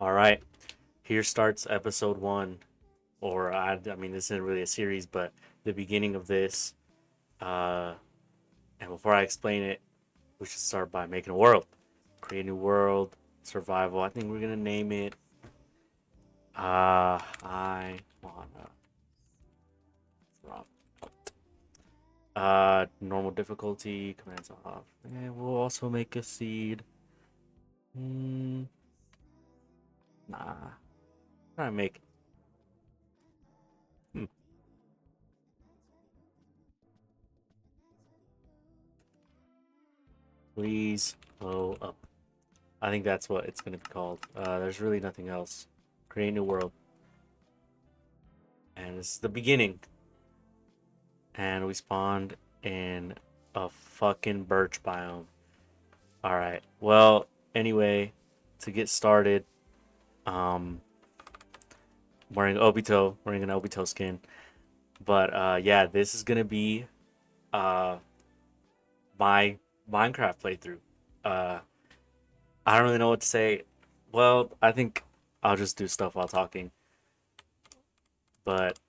All right, here starts episode one, or I mean, this isn't really a series, but the beginning of this. Uh, and before I explain it, we should start by making a world, create a new world, survival. I think we're gonna name it. I wanna drop. Normal difficulty, commands off, and we'll also make a seed. Hmm, nah, try to make. Hmm, please blow up. I think that's what it's gonna be called. There's really nothing else. Create a new world, and this is the beginning. And we spawned in a fucking birch biome. All right. Well, anyway, to get started, um, wearing an Obito skin. But yeah, this is gonna be uh my Minecraft playthrough. Uh, I don't really know what to say. Well, I think I'll just do stuff while talking. But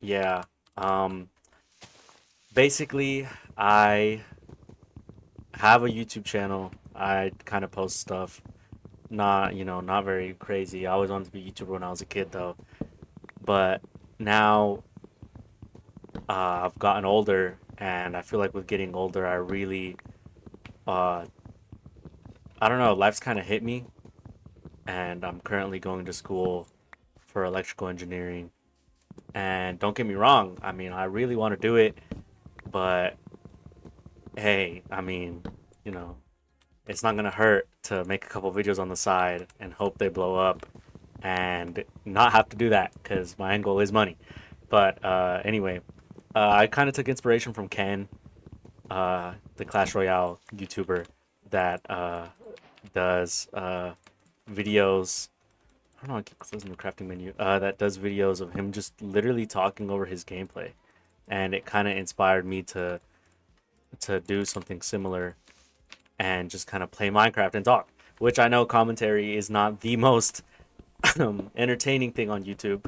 yeah, um, basically, I have a YouTube channel. I kind of post stuff. Not very crazy. I always wanted to be a YouTuber when I was a kid, though. But now I've gotten older, and I feel like with getting older, uh, I don't know, life's kind of hit me, and I'm currently going to school for electrical engineering. And don't get me wrong, I mean, I really want to do it, but hey, I mean, you know, it's not gonna hurt to make a couple videos on the side and hope they blow up and not have to do that because my end goal is money. But anyway, I kind of took inspiration from Ken, the Clash Royale YouTuber that does videos. I don't know, I keep closing the crafting menu. That does videos of him just literally talking over his gameplay, and it kind of inspired me to do something similar and just kind of play Minecraft and talk. Which I know commentary is not the most entertaining thing on YouTube,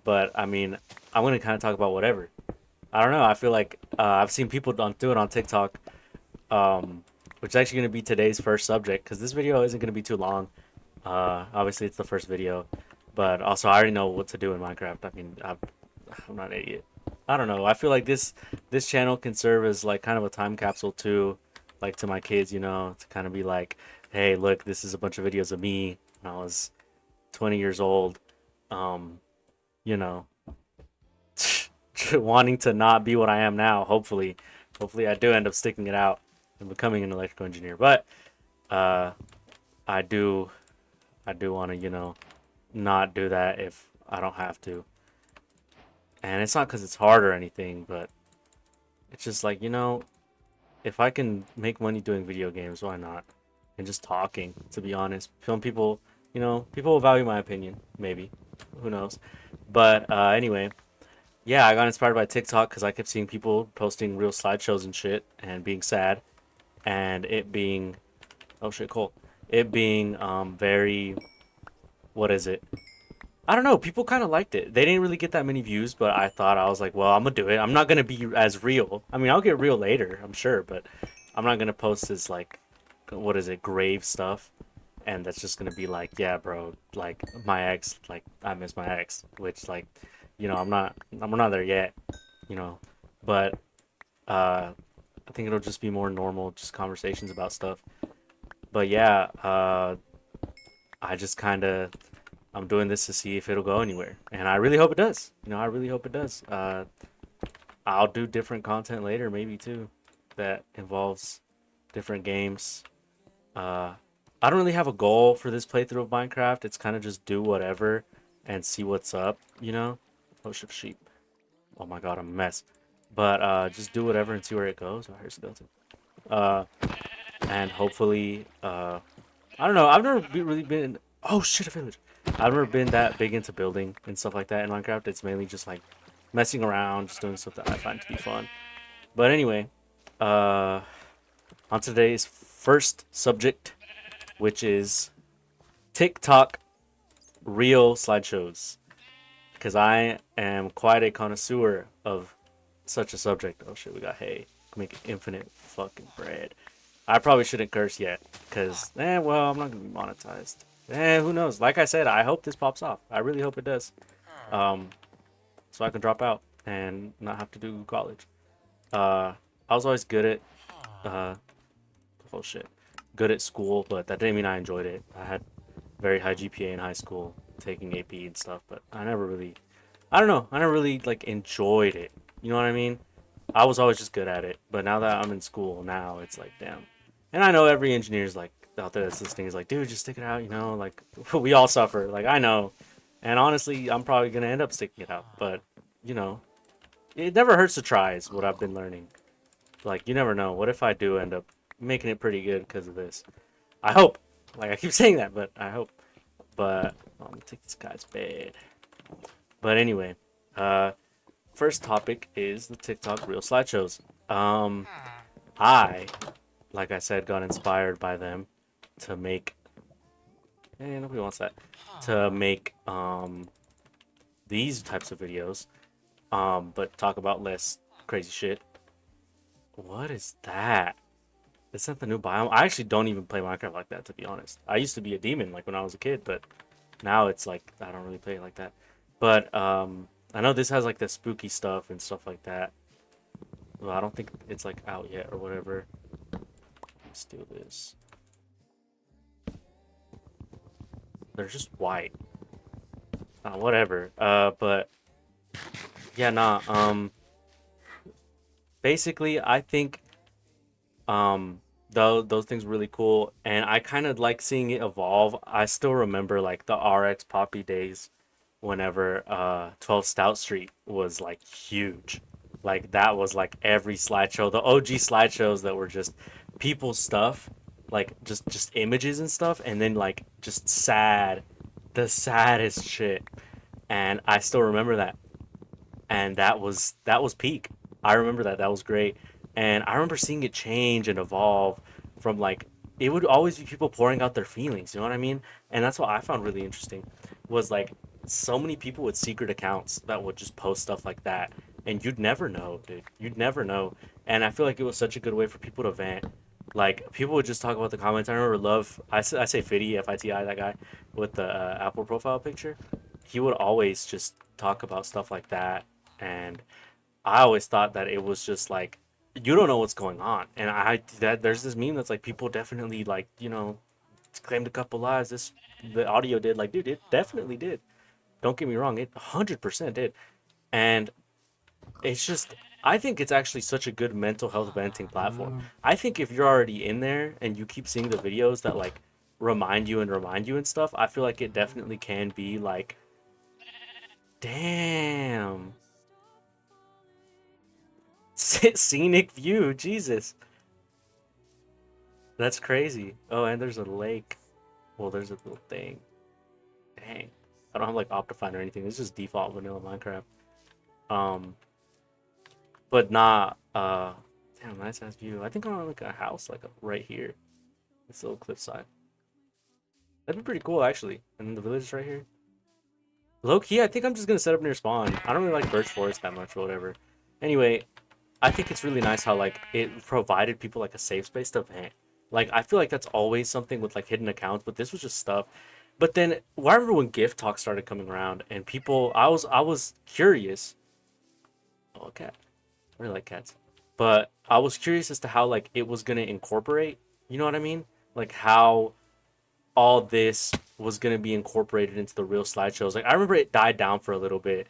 but I mean, I'm gonna kind of talk about whatever. I don't know. I feel like I've seen people do it on TikTok, um, which is actually gonna be today's first subject because this video isn't gonna be too long. Obviously, it's the first video, but also I already know what to do in Minecraft. I mean, I'm not an idiot. I don't know. I feel like this channel can serve as like kind of a time capsule too, like to my kids, to kind of be like, hey, look, this is a bunch of videos of me when I was 20 years old, um, you know, wanting to not be what I am now. Hopefully, I do end up sticking it out and becoming an electrical engineer. But uh, I do, I do want to, not do that if I don't have to. And it's not because it's hard or anything, but it's just like, if I can make money doing video games, why not? And just talking, to be honest. Some people, people will value my opinion, maybe. Who knows? But anyway, yeah, I got inspired by TikTok because I kept seeing people posting real slideshows and shit and being sad and it being, oh shit, cool. It being very, what is it? I don't know. People kind of liked it. They didn't really get that many views, but I was like, well, I'm gonna do it. I'm not gonna be as real. I mean, I'll get real later, I'm sure, but I'm not gonna post this like, what is it, grave stuff, and that's just gonna be like, yeah, bro, like my ex, like I miss my ex, which like, I'm not there yet, you know, but I think it'll just be more normal, just conversations about stuff. But yeah, I just kind of I'm doing this to see if it'll go anywhere, and I really hope it does. I really hope it does. I'll do different content later, maybe too, that involves different games. Uh, I don't really have a goal for this playthrough of Minecraft. It's kind of just do whatever and see what's up. Oh shit, sheep. Oh my god, I'm a mess. But just do whatever and see where it goes. Oh, here's skeleton. Uh, and hopefully, I don't know. I've never really been. Oh shit, a village. I've never been that big into building and stuff like that in Minecraft. It's mainly just like messing around, just doing stuff that I find to be fun. But anyway, uh, on today's first subject, which is TikTok. real slideshows because I am quite a connoisseur of such a subject. Oh shit, we got hay. Make infinite fucking bread. I probably shouldn't curse yet because, well, I'm not gonna be monetized. Who knows? Like I said, I hope this pops off. I really hope it does. Um, so I can drop out and not have to do college. I was always good at, uh, oh shit, good at school, but that didn't mean I enjoyed it. I had very high GPA in high school, taking AP and stuff, but I never really, I don't know, I never really like enjoyed it. You know what I mean? I was always just good at it, but now that I'm in school now, it's like, damn. And I know every engineer's like out there that's listening is like, dude, just stick it out, you know, like we all suffer. Like I know. And honestly, I'm probably gonna end up sticking it out, but you know, it never hurts to try is what I've been learning. Like you never know. What if I do end up making it pretty good because of this? I hope. Like I keep saying that, but I hope. But I'm gonna take this guy's bed. But anyway, uh, first topic is the TikTok Real Slideshows. I, like I said, got inspired by them to make. Nobody wants that. To make these types of videos. But talk about less crazy shit. What is that? Is that the new biome? I actually don't even play Minecraft like that, to be honest. I used to be a demon like when I was a kid, but now it's like I don't really play it like that. But I know this has like the spooky stuff and stuff like that. Well, I don't think it's like out yet or whatever. Let's do this. They're just white. Whatever. But yeah, nah. Basically, I think those things were really cool, and I kind of like seeing it evolve. I still remember like the RX Poppy days, whenever 12 Stout Street was like huge. Like that was like every slideshow, the OG slideshows that were just people's stuff, like just images and stuff, and then like just sad, the saddest shit. And I still remember that, and that was peak. I remember that was great, and I remember seeing it change and evolve from like it would always be people pouring out their feelings. You know what I mean? And that's what I found really interesting was like so many people with secret accounts that would just post stuff like that, and you'd never know, dude. You'd never know, and I feel like it was such a good way for people to vent. Like people would just talk about the comments. I remember Love. I say Fitty Fiti that guy with the Apple profile picture. He would always just talk about stuff like that, and I always thought that it was just like you don't know what's going on, and I that there's this meme that's like people definitely like claimed a couple lives. This the audio did like dude, it definitely did. Don't get me wrong, it 100% did, and it's just I think it's actually such a good mental health venting platform. I think if you're already in there and you keep seeing the videos that like remind you and stuff, I feel like it definitely can be like, damn. Scenic view, Jesus. That's crazy. Oh, and there's a lake. Well, there's a little thing. Dang. I don't have like Optifine or anything. This is just default vanilla Minecraft. Um, but not damn, nice ass view. I think I want like a house like right here. This little cliffside. That'd be pretty cool actually. And then the village is right here. Low key, I think I'm just gonna set up near spawn. I don't really like birch forest that much or whatever. Anyway, I think it's really nice how like it provided people like a safe space to vent. Like I feel like that's always something with like hidden accounts, but this was just stuff. But then well, I remember when gift talk started coming around and people I was curious. Oh, a cat. I really like cats. But I was curious as to how like it was gonna incorporate, you know what I mean? Like how all this was gonna be incorporated into the real slideshows. Like I remember it died down for a little bit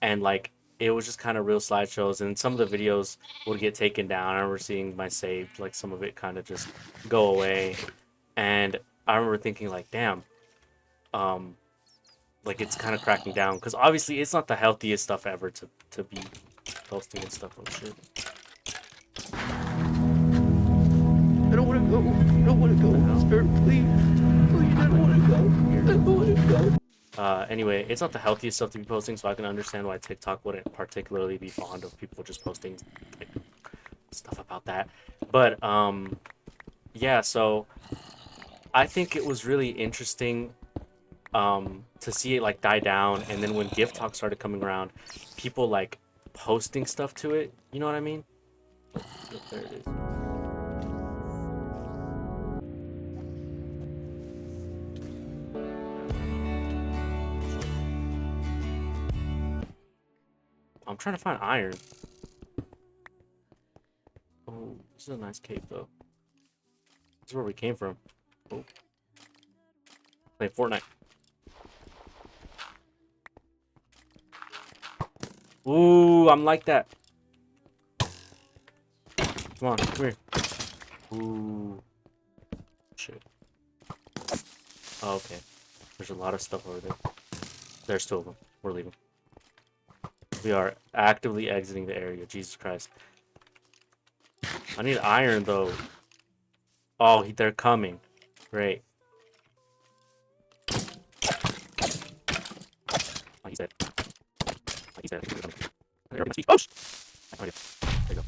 and like it was just kind of real slideshows and some of the videos would get taken down. I remember seeing my saved like some of it kind of just go away, and I remember thinking like damn, um like it's kind of cracking down because obviously it's not the healthiest stuff ever to be posting and stuff. Oh shit. I don't want to go. I don't want to go. Spirit, please. Please, I don't want to go. I don't want to go. Anyway, it's not the healthiest stuff to be posting, so I can understand why TikTok wouldn't particularly be fond of people just posting like, stuff about that. But yeah, so I think it was really interesting to see it like die down, and then when gift talk started coming around, people like posting stuff to it. You know what I mean? There it is. I'm trying to find iron. Oh, this is a nice cave though. This is where we came from. Oh, play Fortnite. Ooh, I'm like that. Come on, come here. Ooh. Shit. Oh, okay. There's a lot of stuff over there. There's two of them. We're leaving. We are actively exiting the area. Jesus Christ. I need iron, though. Oh, they're coming. Great. Like he said. Like he said. They're coming. Oh, I have no idea. There you go.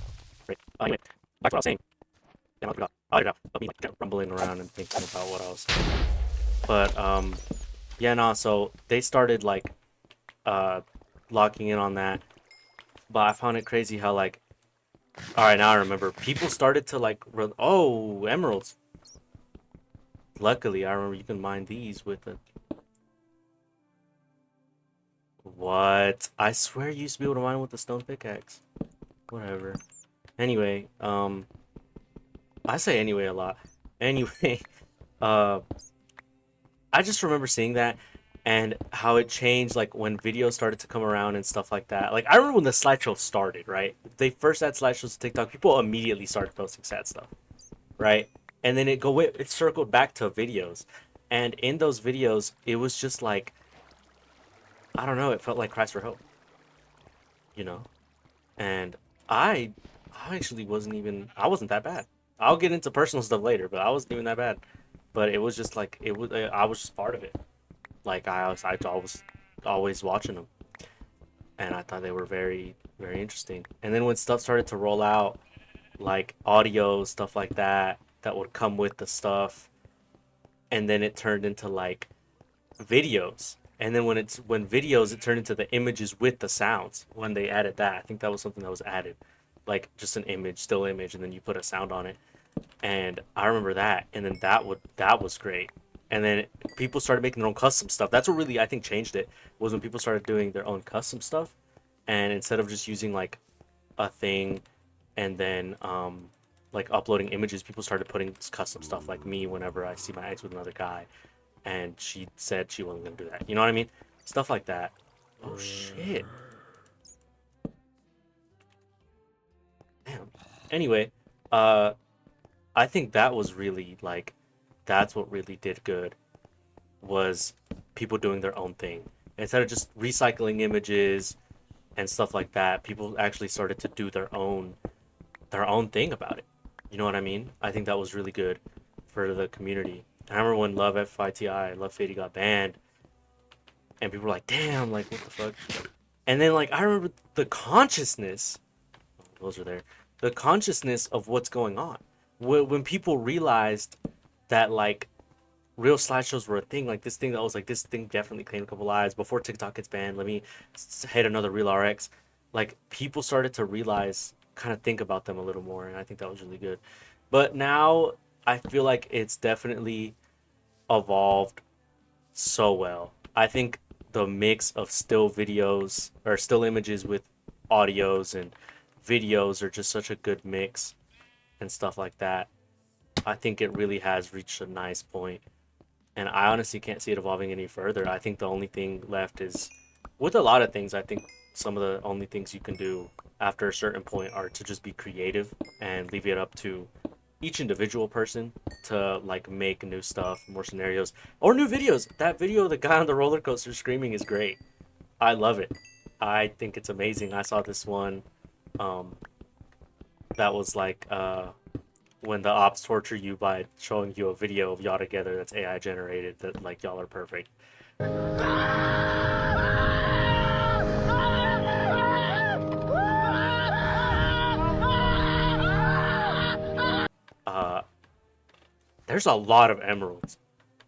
Great. Anyway, back to what I was saying. Damn, I forgot. Oh, I forgot. Of me like kind of rumbling around and thinking about what I was saying. But, yeah, no, so they started, like, locking in on that. But I found it crazy how, like, all right, now I remember. People started to, like, oh, emeralds. Luckily, I remember you can mine these with a... What? I swear you used to be able to mine with the stone pickaxe. Whatever. Anyway, I say anyway a lot. Anyway, uh, I just remember seeing that and how it changed, like, when videos started to come around and stuff like that. Like, I remember when the slideshow started, right? They first had slideshows to TikTok. People immediately started posting sad stuff, right? And then it circled back to videos. And in those videos, it was just like, I don't know, it felt like cries for help, you know? And I I actually I wasn't that bad. I'll get into personal stuff later, but I wasn't even that bad. But it was just like I was just part of it. Like I was always watching them, and I thought they were very very interesting. And then when stuff started to roll out, like audio stuff like that that would come with the stuff, and then it turned into like videos. And then when videos, it turned into the images with the sounds. When they added that, I think that was something that was added, like just an image, still image, and then you put a sound on it. And I remember that, and then that was great. And then people started making their own custom stuff. That's what really I think changed it, was when people started doing their own custom stuff, and instead of just using like a thing and then like uploading images, people started putting custom stuff. Like me, whenever I see my ex with another guy, and she said she wasn't gonna do that. You know what I mean? Stuff like that. Oh shit. Damn. Anyway, uh, I think that was really like, that's what really did good, was people doing their own thing instead of just recycling images and stuff like that. People actually started to do their own thing about it. You know what I mean? I think that was really good for the community. I remember when Love FITI, Love Fady got banned, and people were like, "Damn, like what the fuck?" And then like I remember the consciousness, those are there, the consciousness of what's going on. When people realized that like real slideshows were a thing, like this thing that was like this thing definitely claimed a couple lives before TikTok gets banned. Let me hit another real RX. Like people started to realize, kind of think about them a little more, and I think that was really good. But now I feel like it's definitely evolved so well. I think the mix of still videos or still images with audios and videos are just such a good mix and stuff like that. I think it really has reached a nice point, and I honestly can't see it evolving any further. I think the only thing left is, with a lot of things, I think some of the only things you can do after a certain point are to just be creative and leave it up to each individual person to like make new stuff, more scenarios, or new videos. That video of the guy on the roller coaster screaming is great. I love it. I think it's amazing. I saw this one um that was like when the ops torture you by showing you a video of y'all together that's AI generated, that like y'all are perfect. Uh there's a lot of emeralds.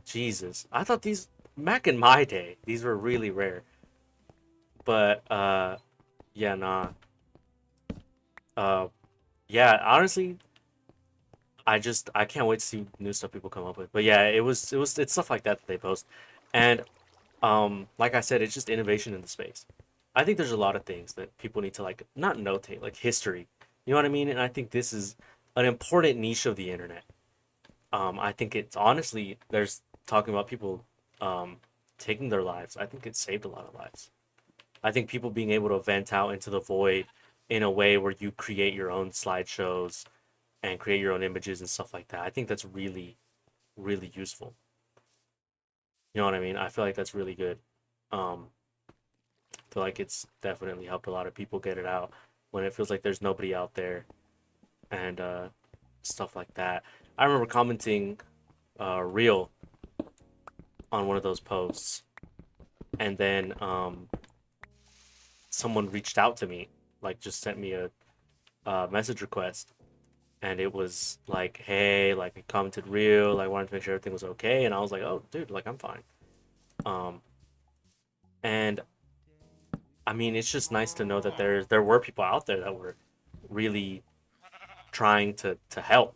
Jesus. I thought these back in my day, these were really rare. But yeah, nah. Uh, yeah, honestly, I can't wait to see new stuff people come up with. But yeah, it's stuff like that that they post, and like I said, it's just innovation in the space. I think there's a lot of things that people need to like not notate, like history. You know what I mean? And I think this is an important niche of the internet. I think it's honestly there's talking about people um taking their lives. I think it saved a lot of lives. I think people being able to vent out into the void in a way where you create your own slideshows and create your own images and stuff like that. I think that's really, really useful. You know what I mean? I feel like that's really good. Um, I feel like it's definitely helped a lot of people get it out when it feels like there's nobody out there and stuff like that. I remember commenting real on one of those posts, and then someone reached out to me, like just sent me a message request, and it was like, hey, like I commented real, like wanted to make sure everything was okay, and I was like, oh, dude, like I'm fine. Um, and I mean, it's just nice to know that there were people out there that were really trying to help,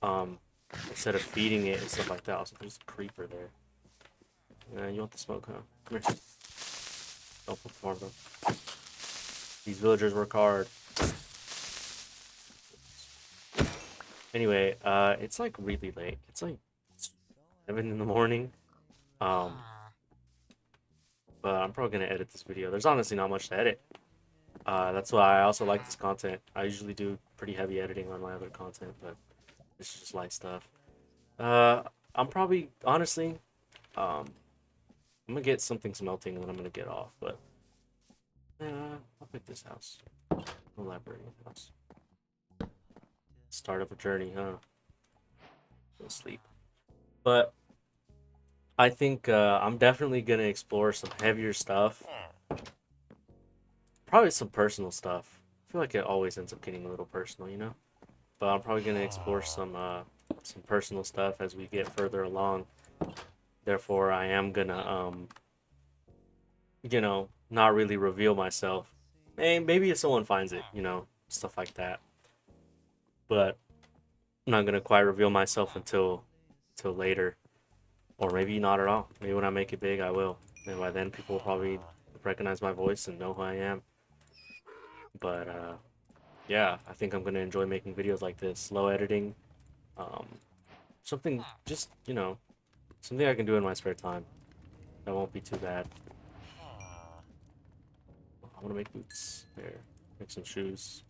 um, instead of feeding it and stuff like that. Also, there's a creeper there. You want the smoke, huh? Come here. Don't perform them. These villagers work hard. Anyway, it's like really late. It's like 7 in the morning. Um, but I'm probably gonna edit this video. There's honestly not much to edit. That's why I also like this content. I usually do pretty heavy editing on my other content, but this is just light stuff. Uh, I'm probably honestly, um, I'm gonna get something smelting and then I'm gonna get off. But I'll pick this house, the library house. Start of a journey, huh? Go sleep. But I think I'm definitely gonna explore some heavier stuff. Probably some personal stuff. I feel like it always ends up getting a little personal, you know. But I'm probably gonna explore some personal stuff as we get further along. Therefore, I am gonna not really reveal myself. Maybe if someone finds it, stuff like that. But I'm not gonna quite reveal myself until later, or maybe not at all. Maybe when I make it big, I will, and by then people will probably recognize my voice and know who I am. But yeah, I think I'm gonna enjoy making videos like this, low editing, um, something just something I can do in my spare time. That won't be too bad. I want to make boots. There, make some shoes.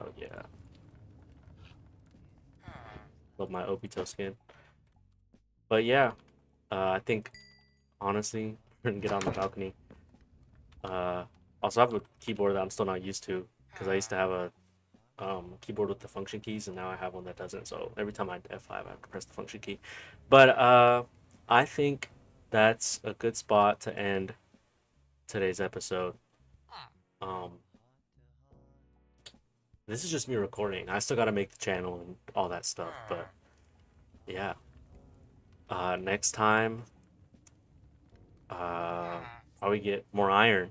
Oh yeah, love my Obito skin. But yeah, I think honestly, we're gonna get on the balcony. Uh, also I have a keyboard that I'm still not used to because I used to have a keyboard with the function keys, and now I have one that doesn't. So every time I F5, I have to press the function key. But I think that's a good spot to end today's episode. Um, this is just me recording. I still got to make the channel and all that stuff. But yeah, next time, uh, probably get more iron.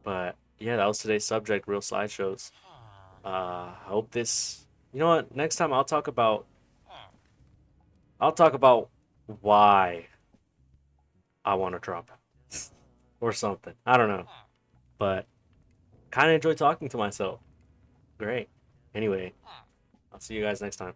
But yeah, that was today's subject, real slideshows. I hope this. You know what? Next time I'll talk about why I want to drop out or something. I don't know, but kind of enjoy talking to myself. Great. Anyway, I'll see you guys next time.